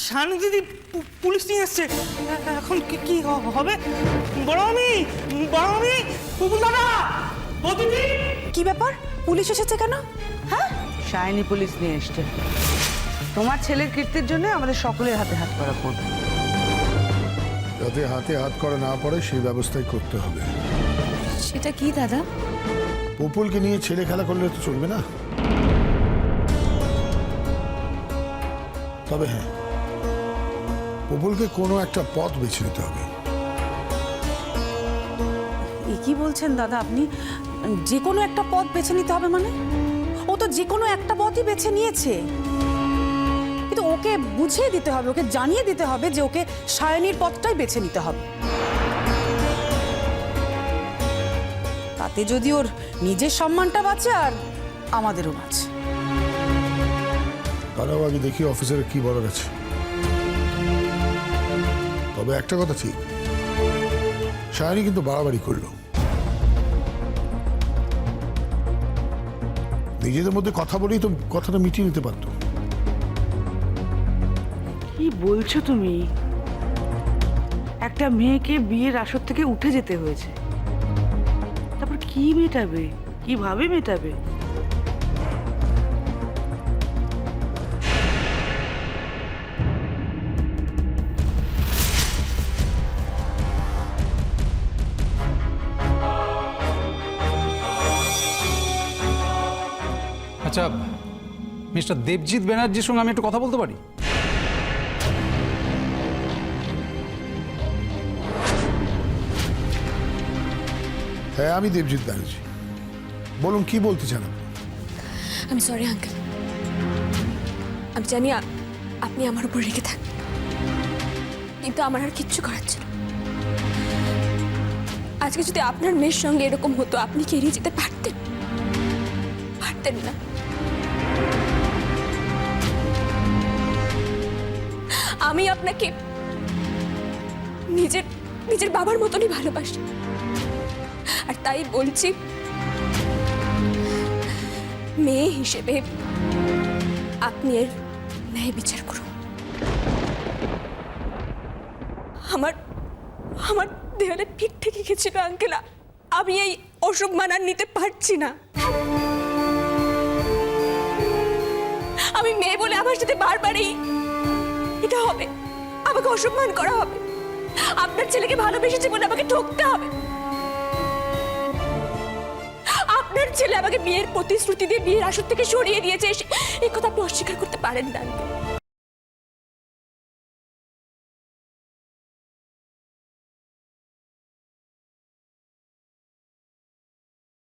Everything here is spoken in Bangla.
শানু দিদি পুলিশ নিয়ে এসছে। এখন কি হবে? বড় আমি পুপুল দাদা, ও দিদি। কি ব্যাপার, পুলিশ এসেছে কেন? হ্যাঁ, শাইনি পুলিশ নিয়ে এসছে। তোমার ছেলের কীর্তির জন্য আমাদের সকলের হাতে হাত করা পড়বে। যাতে হাতে হাত করা না পড়ে সেই ব্যবস্থাই করতে হবে। সেটা কি দাদা? পুপুলকে নিয়ে ছেলে খেলা করলে তো চলবে না। তবে হ্যাঁ, পুপুলকে কোনো একটা পথ বেছে নিতে হবে। এ কি বলছেন দাদা আপনি? যে কোনো একটা পথ বেছে নিতে হবে মানে? ও তো যে কোনো একটা পথই বেছে নিয়েছে, কিন্তু ওকে বুঝিয়ে দিতে হবে, ওকে জানিয়ে দিতে হবে যে ওকে সায়নীর পথটাই বেছে নিতে হবে। তাতে যদি ওর নিজের সম্মানটা বাঁচে আর আমাদেরও বাঁচে। তারাও আগে দেখি অফিসারের কি বলার আছে। তবে একটা কথা ঠিক, সায়নী কিন্তু বাড়াবাড়ি করলো। নিজেদের মধ্যে কথা বলেই তো কথাটা মিটিয়ে নিতে পারতো। কি বলছো তুমি? একটা মেয়েকে বিয়ের আসর থেকে উঠে যেতে হয়েছে, তারপর কি মেটাবে, কিভাবে মেটাবে? আচ্ছা, মিস্টার দেবজিৎ ব্যানার্জির সঙ্গে আমি একটু কথা বলতে পারি? হ্যাঁ, আমি দেবজিৎ ব্যানার্জি। বলুন, কি বলতে চান আপনি? আমি সরি আঙ্কেল, আমি জানি আপনি আমার উপর রেগে থাকেন, কিন্তু আমার আর কিচ্ছু করার ছিল। আজকে যদি আপনার মেয়ের সঙ্গে এরকম হতো, আপনি কি এড়িয়ে যেতে পারতেন? পারতেন না। আমি আপনাকে নিজের বাবার মতনই ভালোবাসি, আর তাই বলছি, মেয়ে হিসেবে আপনি এর ন্যায় বিচার করুন। আমার দেয়ালে পিঠ থেকে গেছিল আঙ্কেল, আমি এই অসুখ মানার নিতে পারছি না। আমি মেয়ে বলে আমার সাথে বারবারই এটা হবে, আমাকে অসম্মান করা হবে, আপনার ছেলেকে ভালোবেসেছে বলে আমাকে ঠকতে হবে। আপনার ছেলে আমাকে বিয়ের প্রতিশ্রুতি দিয়ে বিয়ের আসর থেকে সরিয়ে দিয়েছে, এই কথা আপনি অস্বীকার করতে পারেন না।